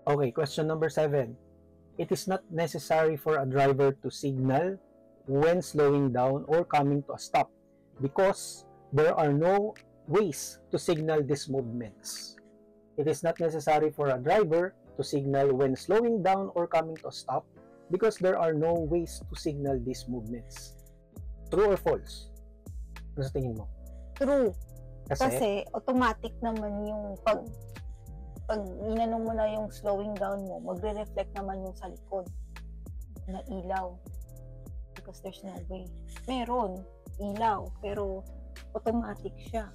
Okay, question number 7. It is not necessary for a driver to signal when slowing down or coming to a stop because there are no ways to signal these movements. It is not necessary for a driver to signal when slowing down or coming to a stop because there are no ways to signal these movements. True or false? Ano sa tingin mo? True. Kasi Kasi automatic naman yung pag inanong mo na yung slowing down mo, magre-reflect naman yung sa likod na ilaw. Because there's no way. Meron ilaw, pero automatic siya.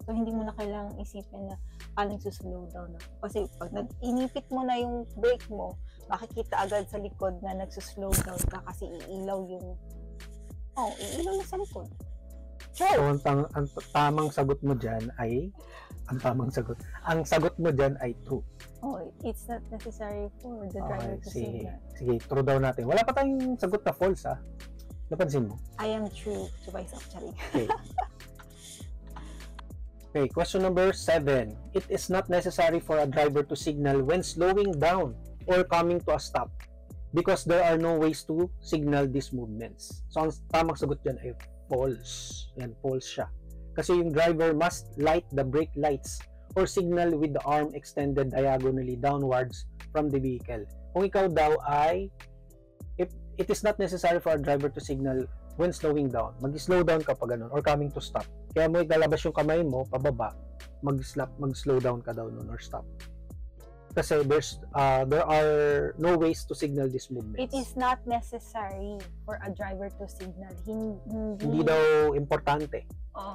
So, hindi mo na kailangang isipin na paano suslow down ako. Kasi pag inipit mo na yung brake mo, makikita agad sa likod na nagsuslow down ka kasi iilaw iilaw na sa likod. So, ang tamang sagot mo dyan ay ang sagot mo dyan ay true. Oh, it's not necessary for the driver to signal. Sige, true daw natin. Wala pa tayong sagot na false, ha? Napansin mo? I am true to myself, Charing. Okay. Okay, question number 7. It is not necessary for a driver to signal when slowing down or coming to a stop because there are no ways to signal these movements. So, ang tamang sagot dyan ay false. Yan, false siya. Kasi yung driver must light the brake lights or signal with the arm extended diagonally downwards from the vehicle. Kung ikaw daw ay, if it is not necessary for a driver to signal when slowing down, mag-slow down ka pa ganun, or coming to stop. Kaya mo ilalabas yung kamay mo, pababa, mag-slow down ka daw nun, or stop. Kasi there are no ways to signal these movements. It is not necessary for a driver to signal. Hindi daw importante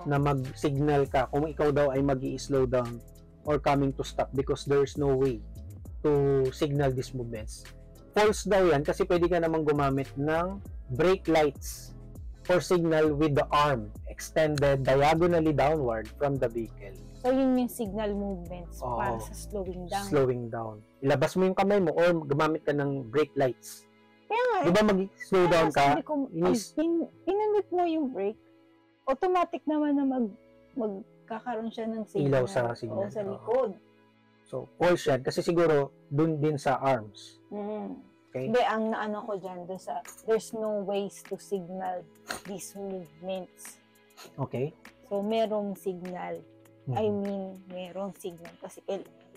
na mag-signal ka kung ikaw daw ay mag-i-slow down or coming to stop because there's no way to signal these movements. False daw yan kasi pwede ka namang gumamit ng brake lights for signal with the arm extended diagonally downward from the vehicle. So, yun yung signal movements para sa slowing down. Slowing down. Ilabas mo yung kamay mo or gumamit ka ng brake lights. Kaya nga, di ba mag-slow down ka? Pinanit mo yung brake, automatic naman na magkakaroon siya ng signal. Ilaw sa signal. O sa likod. So, false yan. Kasi siguro, dun din sa arms. Okay? Hindi, ang naano ko dyan, there's no ways to signal these movements. Okay. So, merong signal. I mean, merong signal. Kasi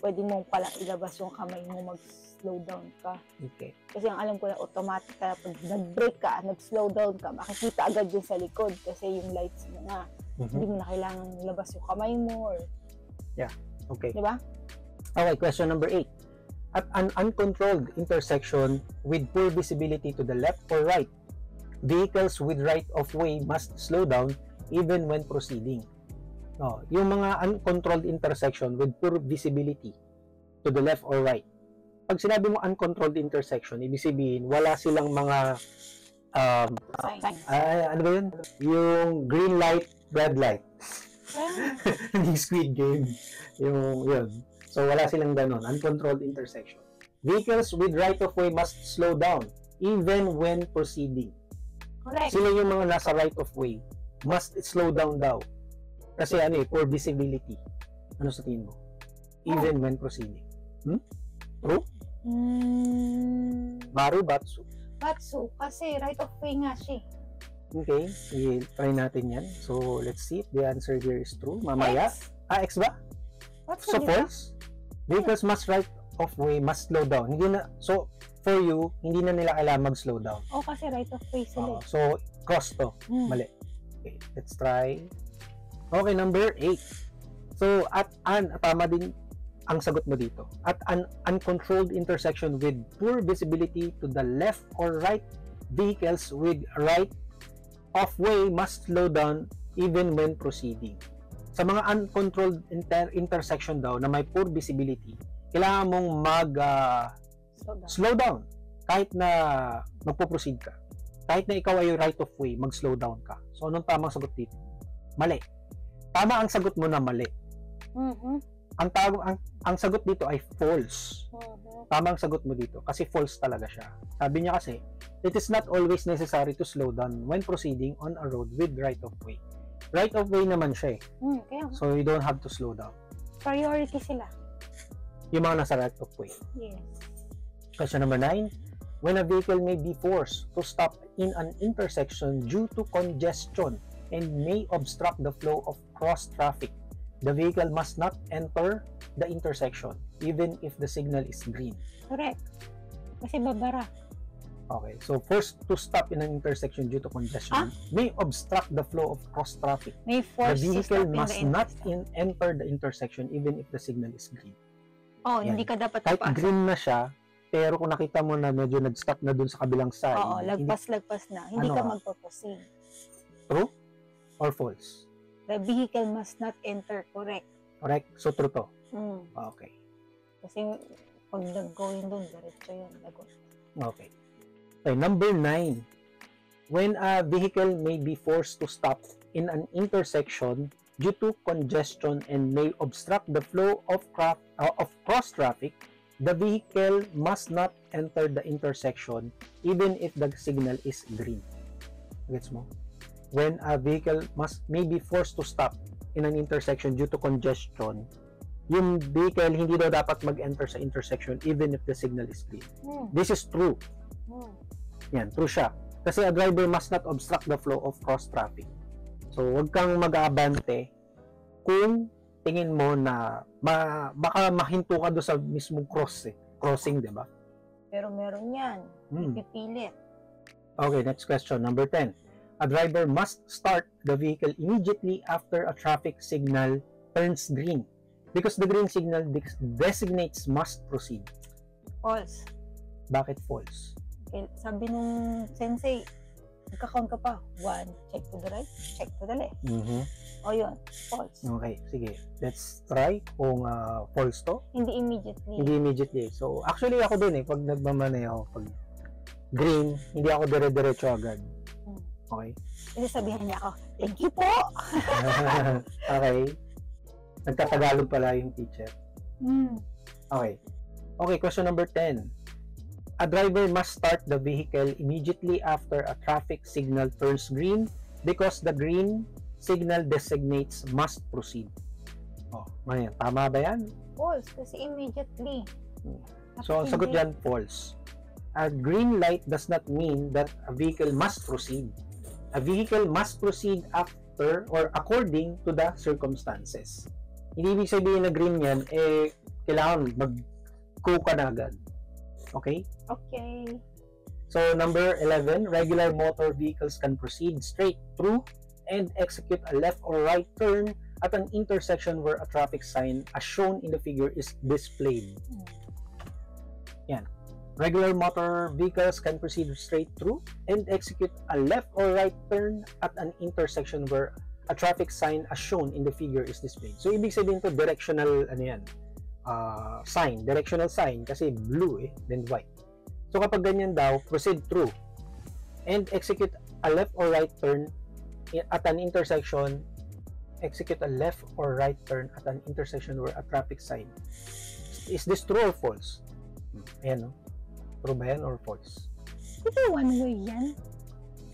pwede mong palang ilabas yung kamay mo, mag-slow down ka. Okay. Kasi ang alam ko na automatic ka, pag nag-brake ka, nag-slow down ka, makikita agad yung sa likod kasi yung lights mo na. Hindi mo na kailangan ilabas yung kamay mo. Yeah. Okay. Diba? Okay, question number 8. At an uncontrolled intersection with poor visibility to the left or right, vehicles with right-of-way must slow down even when proceeding. No, yung mga uncontrolled intersection with poor visibility to the left or right. Pag sinabi mo uncontrolled intersection, ibig sabihin wala silang mga ano ba yun? Yung green light, red light. Yung Squid Game. Yun. So wala silang ganon, uncontrolled intersection. Vehicles with right-of-way must slow down even when proceeding. Correct. Sila yung mga nasa right-of-way must slow down daw. Kasi poor visibility. Ano sa tingin mo? Even when proceeding. True? Maru, Batsu. Batsu, kasi right of way nga siya. Okay, sige, try natin yan. So, let's see if the answer here is true. Mamaya. X. X ba? Batsu, So, false? Vehicles must right of way must slow down. So, for you, hindi na nila kailangan mag-slow down. Kasi right of way sila. So, cross to. Mali. Okay, let's try. Okay, number 8. So, tama din ang sagot mo dito. At an uncontrolled intersection with poor visibility to the left or right, vehicles with right of way must slow down even when proceeding. Sa mga uncontrolled intersection daw na may poor visibility, kailangan mong slow down kahit na magpo-proceed ka. Kahit na ikaw ay right of way, mag-slow down ka. So, anong tamang sagot dito? Mali. Tama ang sagot mo na mali. Ang sagot dito ay false. Tama ang sagot mo dito kasi false talaga siya. Sabi niya kasi, it is not always necessary to slow down when proceeding on a road with right of way. Right of way naman siya eh. Kaya So you don't have to slow down. priority sila. Yung mga nasa right of way. Yes. Question number 9. When a vehicle may be forced to stop in an intersection due to congestion and may obstruct the flow of cross traffic, the vehicle must not enter the intersection even if the signal is green. Correct. Kasi babara. Okay, so forced to stop in an intersection due to congestion may obstruct the flow of cross traffic. May The force to vehicle stop in must the not intersection. enter the intersection even if the signal is green. Oh, Yan. hindi ka dapat Kahit papasok. green na siya, pero kung nakita mo na medyo nag-stop na dun sa kabilang side, Oo, hindi, lagpas na. Hindi Ano ka ka? magpaproceed. true or false? The vehicle must not enter. Correct. Correct? So true to. Mm. Okay. Kasi pag nag-go yun doon, diretso yun. Lagot. Okay. Okay, number 9. When a vehicle may be forced to stop in an intersection due to congestion and may obstruct the flow of cross traffic, the vehicle must not enter the intersection even if the signal is green. Gets mo? When a vehicle may be forced to stop in an intersection due to congestion, yung vehicle hindi daw dapat mag-enter sa intersection even if the signal is green. This is true. Yan, true siya. Kasi a driver must not obstruct the flow of cross traffic. So, huwag kang mag-aabante kung tingin mo na baka mahinto ka doon sa mismong crossing, di ba? Pero meron yan. Pipilit. Okay, next question, number 10. A driver must start the vehicle immediately after a traffic signal turns green because the green signal designates must proceed. False. Bakit false? Sabi nung sensei, nagka-count ka pa. 1, check to the right, check to the left. O yun, false. Okay, sige. Let's try kung false to. Hindi immediately. Hindi immediately. So, actually ako dun pag nagmamaneho, pag green, hindi ako dire-diretso agad. Okay? Kasi sabihan niya ako, thank you po! Okay. Nagtatagalog pala yung teacher. Okay. Okay, question number 10. A driver must start the vehicle immediately after a traffic signal turns green because the green signal designates must proceed. Oh, ngayon, tama ba yan? False, kasi immediately. So, ang sagot yan, false. A green light does not mean that a vehicle must proceed. A vehicle must proceed after or according to the circumstances. Hindi ibig sabihin na green yan, kailangan mag-go ka na agad. Okay? Okay. So, number 11, regular motor vehicles can proceed straight through and execute a left or right turn at an intersection where a traffic sign as shown in the figure is displayed. Yan. Regular motor vehicles can proceed straight through and execute a left or right turn at an intersection where a traffic sign as shown in the figure is displayed. So, ibig sabihin to directional, sign, directional sign kasi blue then white. So kapag ganyan daw, proceed through and execute a left or right turn at an intersection, execute a left or right turn at an intersection where a traffic sign. Is this true or false? Ayan, no? True ba yan or false? Kasi one way yan.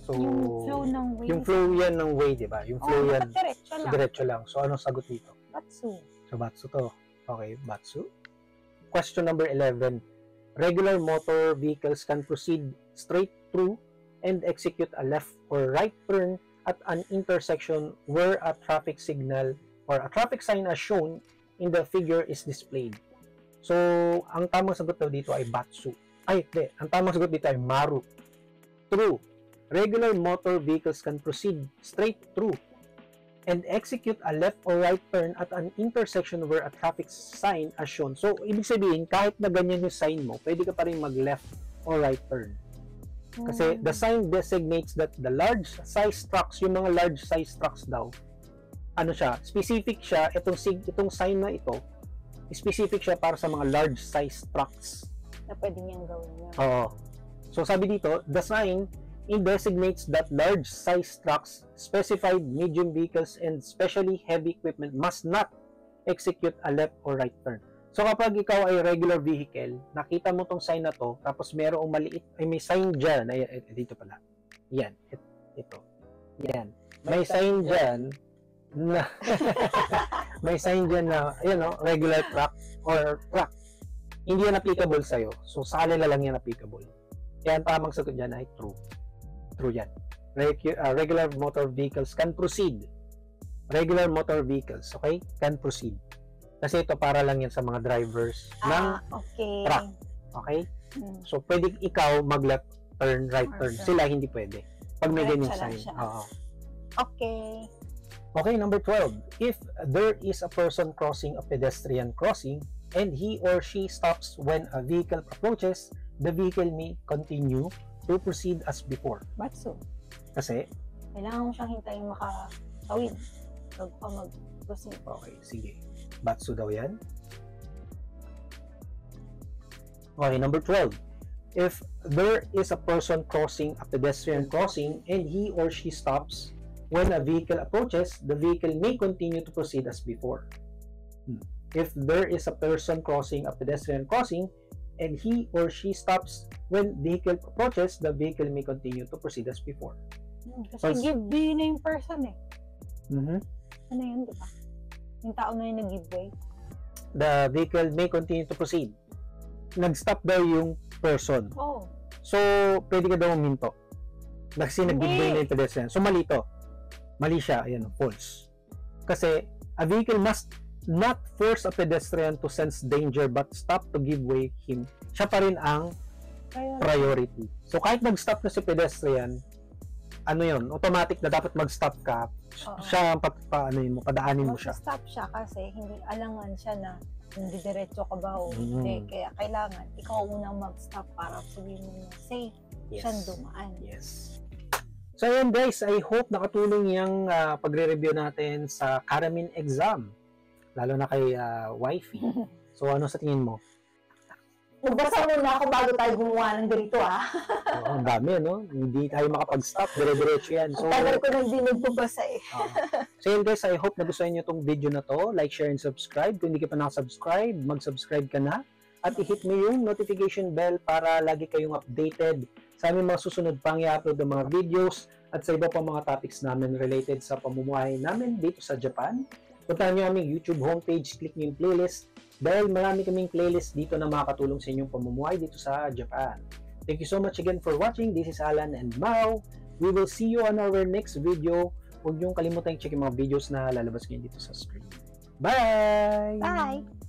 So, Yung flow ng way. Yung flow yan ng way, di ba? Yung flow yan, diretso lang. diretso lang. So, anong sagot dito? Batsu. So, Batsu to. Okay, Batsu. Question number 11. Regular motor vehicles can proceed straight through and execute a left or right turn at an intersection where a traffic signal or a traffic sign as shown in the figure is displayed. So, ang tamang sagot daw dito ay Batsu. Ay, hindi. Ang tamang sagot dito ay Maru. True. Regular motor vehicles can proceed straight through and execute a left or right turn at an intersection where a traffic sign as shown. So, ibig sabihin, kahit na ganyan yung sign mo, pwede ka pa rin mag-left or right turn. Kasi the sign designates that the large size trucks, yung mga large size trucks daw, ano siya, specific siya, itong sign na ito, specific siya para sa mga large size trucks. Na pwede niyang gawin yan. Oo. So, sabi dito, the sign designates that large size trucks, specified medium vehicles, and especially heavy equipment must not execute a left or right turn. So kapag ikaw ay regular vehicle, nakita mo tong sign na to, tapos merong maliit, ay may sign dyan, ay, dito pala, yan, ito, yan, may sign dyan na, may sign dyan na, regular truck or truck. hindi yan applicable sa'yo. So, sa kanila lang yan applicable. Kaya ang tamang sagot dyan ay true. True yan. Regular motor vehicles can proceed. Regular motor vehicles, okay? Can proceed. Kasi ito para lang yan sa mga drivers ng Okay. truck. Okay? So, pwede ikaw mag-left turn, right turn. Sila hindi pwede. Pag may Diretso ganyan lang sign. siya. Oo. Okay. Okay, number 12. If there is a person crossing a pedestrian crossing and he or she stops when a vehicle approaches, the vehicle may continue to proceed as before. Batso. Kasi, Kailangan mo siyang hintayin makatawid. Huwag pa mag-proceed. okay, sige. Batsu daw yan. Okay, number 12. If there is a person crossing a pedestrian crossing and he or she stops when a vehicle approaches, the vehicle may continue to proceed as before. If there is a person crossing a pedestrian crossing and he or she stops when vehicle approaches, the vehicle may continue to proceed as before. Kasi give way na yung person eh. Mm-hmm. Ano yun, di ba? Yung tao na yung nag-give way. The vehicle may continue to proceed. Nag-stop daw yung person. Oh. So, pwede ka daw huminto. Kasi nag-give way na yung pedestrian. So, mali to. Mali siya. Ayan, false. Kasi, a vehicle must not force a pedestrian to sense danger but stop to give way him. Siya pa rin ang priority. So, kahit nag-stop na si pedestrian, ano yun, automatic na dapat mag-stop ka. Siya ang padaanin mo siya. Mag-stop siya kasi hindi alangan siya na hindi diretso ka ba o hindi. Kaya kailangan ikaw unang mag-stop para sabihin mo na safe siyang dumaan. Yes. So yun guys, I hope nakatulong yung pagre-review natin sa Karamin exam. Lalo na kay wifey. So ano sa tingin mo? Magbasa muna ako bago tayo gumawa ng ganito Oo, ang dami, no? Hindi tayo makapag-stop, dire-diretso yan. So, tagal ko nang di nagbabasa eh. So yun guys, I hope nagustuhan nyo itong video na to. Like, share, and subscribe. Kung hindi ka pa nakasubscribe, mag-subscribe ka na. At i-hit mo yung notification bell para lagi kayong updated sa aming mga susunod pang i-upload ng mga videos at sa iba pang mga topics namin related sa pamumuhay namin dito sa Japan. Puntahan nyo aming YouTube homepage, click nyo yung playlist dahil marami kaming playlist dito na makakatulong sa inyong pamumuhay dito sa Japan. Thank you so much again for watching. This is Alan and Mao. We will see you on our next video. Huwag niyong kalimutan i-check yung mga videos na lalabas ngayon dito sa screen. Bye! Bye!